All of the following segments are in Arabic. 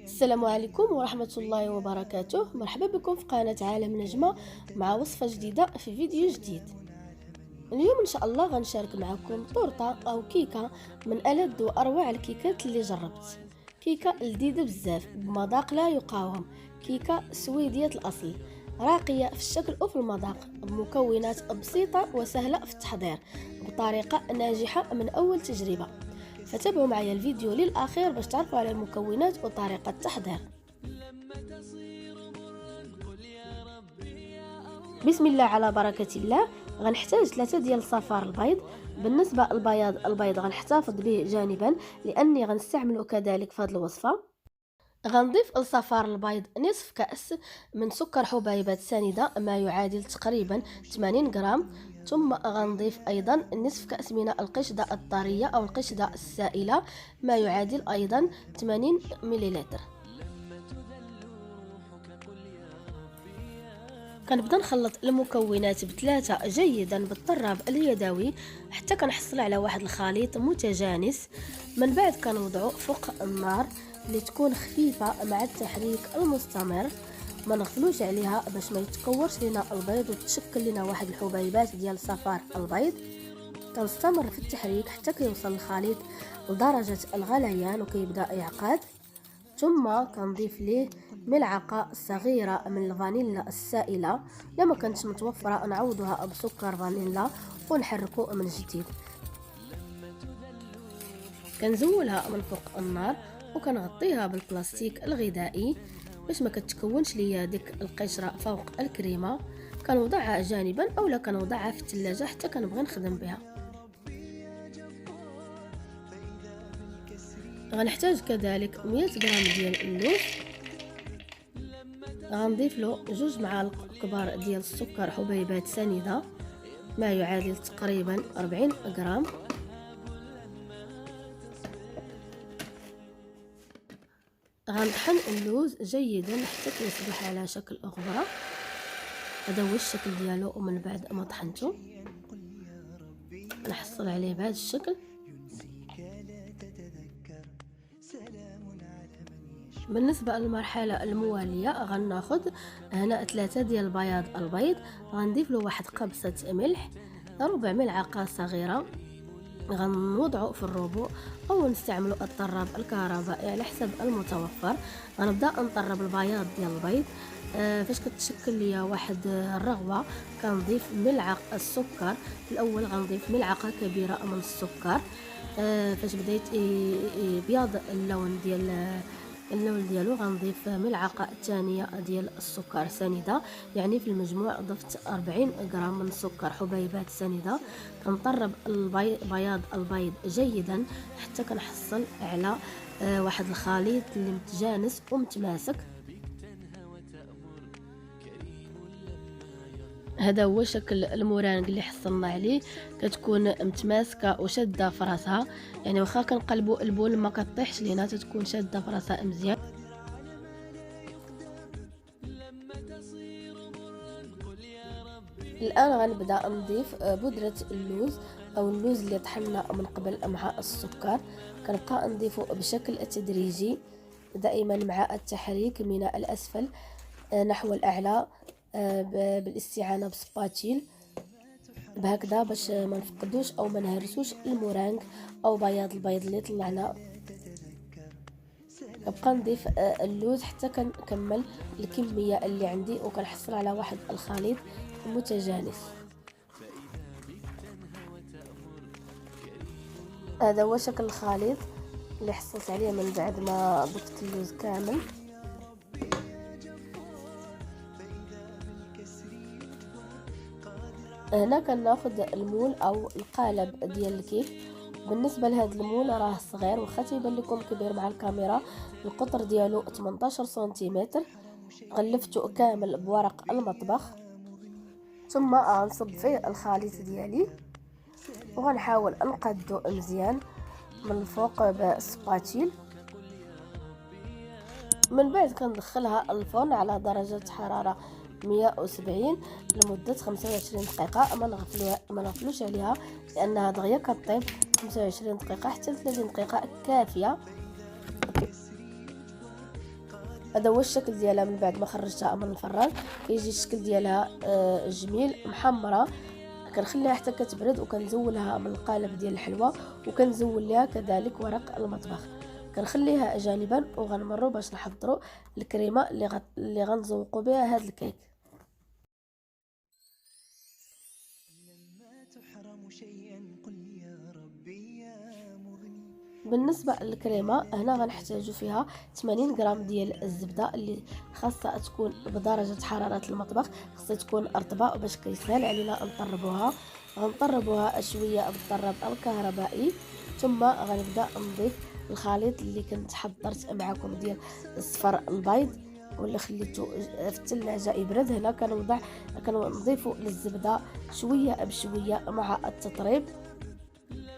السلام عليكم ورحمة الله وبركاته. مرحبا بكم في قناة عالم نجمة مع وصفة جديدة في فيديو جديد. اليوم ان شاء الله غنشارك معكم طورطة او كيكة من ألذ واروع الكيكات اللي جربت. كيكة لذيذة بزاف بمذاق لا يقاوم، كيكة سويدية الاصل، راقية في الشكل وفي المذاق، بمكونات بسيطة وسهلة في التحضير، بطريقة ناجحة من اول تجربة. فتابعوا معي الفيديو للأخير باش تعرفوا على المكونات وطريقة التحضير. بسم الله على بركة الله. غنحتاج 3 ديال صفار البيض. بالنسبة البيض غنحتفظ به جانبا لأني غنستعمله كذلك في هذه الوصفة. غنضيف لصفار البيض نصف كأس من سكر حبيبات ساندة ما يعادل تقريبا 80 غرام. ثم غنضيف ايضا نصف كأس من القشدة الطرية او القشدة السائلة ما يعادل ايضا 80 مليلتر. كنبدا نخلط المكونات بثلاثة جيدا بالطراب اليدوي حتى كنحصل على واحد الخليط متجانس. من بعد كنوضعه فوق النار اللي تكون خفيفة مع التحريك المستمر. ما نغفلوش عليها باش ما يتكورش لنا البيض وتشكل لنا واحد الحبيبات ديال صفار البيض. كنستمر في التحريك حتى كيوصل الخليط لدرجة الغليان وكيبدا يعقد. ثم كنضيف ليه ملعقة صغيرة من الفانيلا السائلة، لما كانتش متوفرة نعوضها بسكر فانيلا ونحركه من جديد. كنزولها من فوق النار وكنغطيها بالبلاستيك الغذائي باش ما كتكونش ليا ديك القشره فوق الكريمه. كنوضعها جانبا اولا كنوضعها في الثلاجه حتى كنبغي نخدم بها. غنحتاج كذلك 100 غرام ديال اللوز. غنضيف له 2 معالق كبار ديال السكر حبيبات ساندة ما يعادل تقريبا 40 غرام. غنطحن اللوز جيدا حتى كيصبح على شكل غبره. هذا هو الشكل ديالو. ومن بعد ما طحنته نحصل عليه بهذا الشكل. بالنسبه للمرحله المواليه غناخذ هنا 3 ديال بياض البيض. غنضيف له واحد قبصه ملح، ربع ملعقه صغيره. غنوضعه في الروبو او نستعملوا الطراب الكهربائي على حسب المتوفر. غنبدا نطرب البياض ديال البيض. فاش كتشكل ليا واحد الرغوه كنضيف ملعقه السكر. في الاول غنضيف ملعقه كبيره من السكر. فاش بديت يبيض اللون ديالو غنضيف ملعقه ثانيه ديال السكر ساندة. يعني في المجموع ضفت 40 غرام من سكر حبيبات ساندة. كنطرب بياض البيض جيدا حتى كنحصل على واحد الخليط اللي متجانس ومتماسك. هذا هو شكل المورانغ اللي حصلنا عليه. كتكون متماسكه وشاده في راسها، يعني واخا كنقلبوا البول ما كطيحش لينا، تتكون شاده في راسها مزيان. الان غنبدا نضيف بودره اللوز او اللوز اللي طحنا من قبل مع السكر. كنبقى نضيفه بشكل تدريجي دائما مع التحريك من الاسفل نحو الاعلى بالاستعانه بسباتيل بهكذا باش ما نفقدوش او ما نهرسوش المورانغ او بياض البيض اللي طلعنا. كنبقى نضيف اللوز حتى كنكمل الكميه اللي عندي وكنحصل على واحد الخليط متجانس. هذا هو شكل الخليط اللي حصلت عليه من بعد ما ضفت اللوز كامل. هنا كناخذ المول او القالب ديال الكيك. بالنسبه لهذا المول راه صغير واخا تيبان لكم كبير مع الكاميرا. القطر ديالو 18 سنتيمتر. غلفته كامل بورق المطبخ. ثم غنصب فيه الخليط ديالي وغنحاول نقادو مزيان من الفوق بالسباتيل. من بعد كندخلها الفرن على درجه حراره 170 لمده 25 دقيقه. ما نغفلوش عليها لانها دغيا كطيب. 25 دقيقه حتى 30 دقيقه كافيه. هذا هو الشكل ديالها من بعد ما خرجتها من الفران. كيجي الشكل ديالها جميل محمره. كنخليها حتى كتبرد وكنزولها من القالب ديال الحلوى، وكنزول ليها كذلك ورق المطبخ. كنخليها جانبا وغنمروا باش نحضروا الكريمه اللي غنزوقوا بها هذا الكيك. بالنسبه للكريمه هنا غنحتاجوا فيها 80 غرام ديال الزبده اللي خاصها تكون بدرجه حراره المطبخ، خاصها تكون رطبه باش كيسهل علينا نطربوها. غنطربوها شويه بالطراب الكهربائي، ثم غنبدا نضيف الخليط اللي كنت حضرت معكم ديال صفر البيض واللي خليته في الثلاجه يبرد. هنا كنضيفوا للزبده شويه بشويه مع التطريب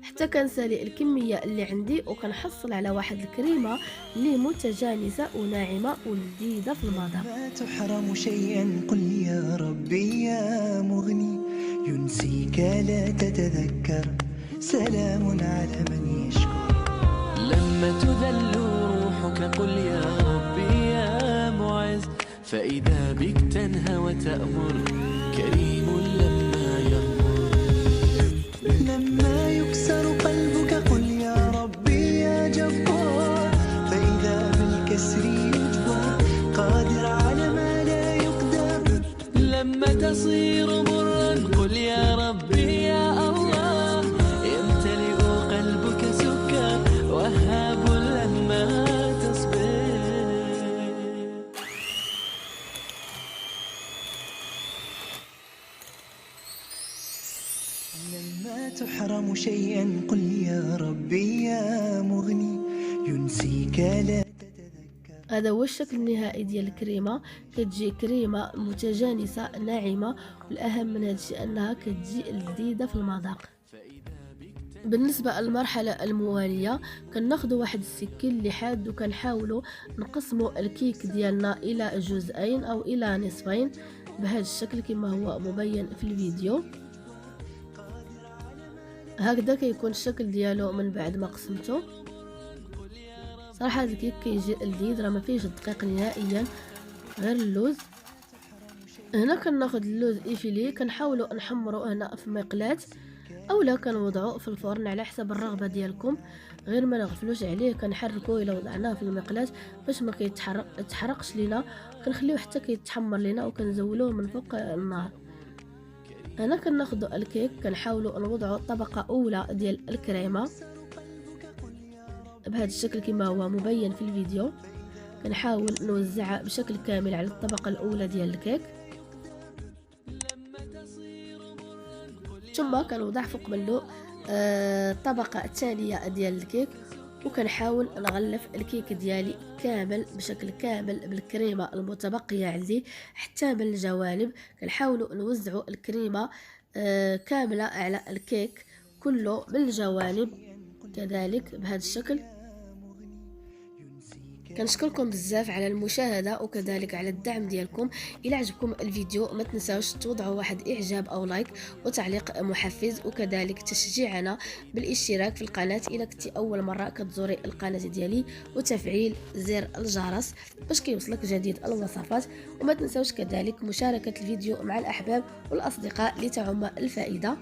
حتى كنسالي الكميه اللي عندي، وكنحصل على واحد الكريمه اللي متجانسه وناعمه ولذيذه في المذاق. ما تحرم شيئا قل يا ربي يا مغني، ينسيك لا تتذكر، سلام على من يشكر. لما تذل روحك قل يا ربي يا معز، فإذا بك تنهى وتأمر، كريم لما يغمر. لما يكسر قلبك قل يا ربي يا جبار، فإذا بالكسر يجبر، قادر على ما لا يقدر. لما تصير مرا قل يا ربي يا الله، يمتلئ قلبك سكر، وهاب لما تصبر. لما تحرم شيئا قل يا ربي يا مغني، ينسيك لا تتذكر. هذا هو الشكل النهائي ديال الكريمه. كتجي كريمه متجانسه ناعمه، والاهم من هذا الشيء انها كتجي لذيذه في المذاق. بالنسبه للمرحله المواليه كناخذوا واحد السكين اللي حاد وكنحاولوا نقسموا الكيك ديالنا الى جزئين او الى نصفين بهذا الشكل كما هو مبين في الفيديو. هكذا كيكون الشكل ديالو من بعد ما قسمته. صراحه هذا الكيك كيجي لذيذ، راه ما فيهش الدقيق نهائيا غير اللوز. هنا كناخذ اللوز ايفيلي، كنحاولوا نحمروا هنا في مقلاة اولا كنوضعوه في الفرن على حسب الرغبه ديالكم، غير ما نغفلوش عليه. كنحركوه الا وضعناه في المقلاة باش ما يتحرقش لينا، كنخليوه حتى كيتحمر لينا وكنزولوه من فوق النار. هنا كناخذوا الكيك كنحاولوا نوضعوا طبقه اولى ديال الكريمه بهذا الشكل كما هو مبين في الفيديو. كنحاول نوزعها بشكل كامل على الطبقه الاولى ديال الكيك، ثم كنوضع فوق منه الطبقه الثانيه ديال الكيك، وكنحاول نغلف الكيك ديالي كامل بشكل كامل بالكريمه المتبقيه عندي حتى من الجوانب. كنحاولوا نوزعوا الكريمه كامله على الكيك كله من الجوانب كذلك بهذا الشكل. كنشكركم بزاف على المشاهده وكذلك على الدعم ديالكم. الى عجبكم الفيديو ما تنساوش توضعوا واحد اعجاب او لايك وتعليق محفز، وكذلك تشجيعنا بالاشتراك في القناه الى كنتي اول مره كتزوري القناه ديالي، وتفعيل زر الجرس باش كيوصلك جديد الوصفات. وما تنساوش كذلك مشاركه الفيديو مع الاحباب والاصدقاء لتعم الفائده.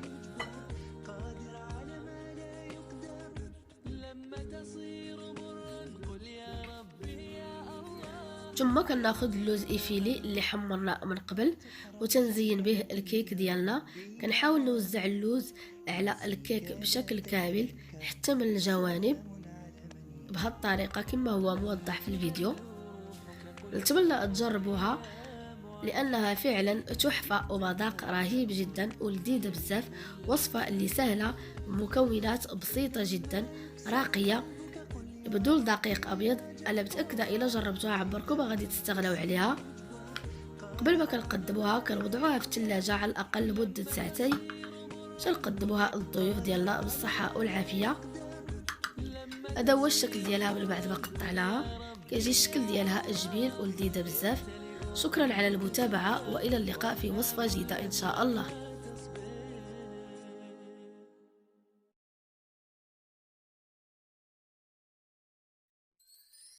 ثم كناخذ اللوز ايفيلي اللي حمرنا من قبل وتنزين به الكيك ديالنا. كنحاول نوزع اللوز على الكيك بشكل كامل حتى من الجوانب بهذه الطريقه كما هو موضح في الفيديو. نتمنى تجربوها لانها فعلا تحفه ومذاق رهيب جدا ولذيذه بزاف. وصفه اللي سهله، مكونات بسيطه جدا راقيه بدون دقيق ابيض. انا متاكده الا جربتوها عمركم غادي تستغنوا عليها. قبل ما كنقدموها كنوضعوها في الثلاجه على الاقل لمده ساعتين باش نقدموها للضيوف ديالنا بالصحه والعافيه. هذا هو الشكل ديالها من بعد ما قطعناها، كيجي الشكل ديالها جميل ولذيذه بزاف. شكرا على المتابعه والى اللقاء في وصفه جديده ان شاء الله.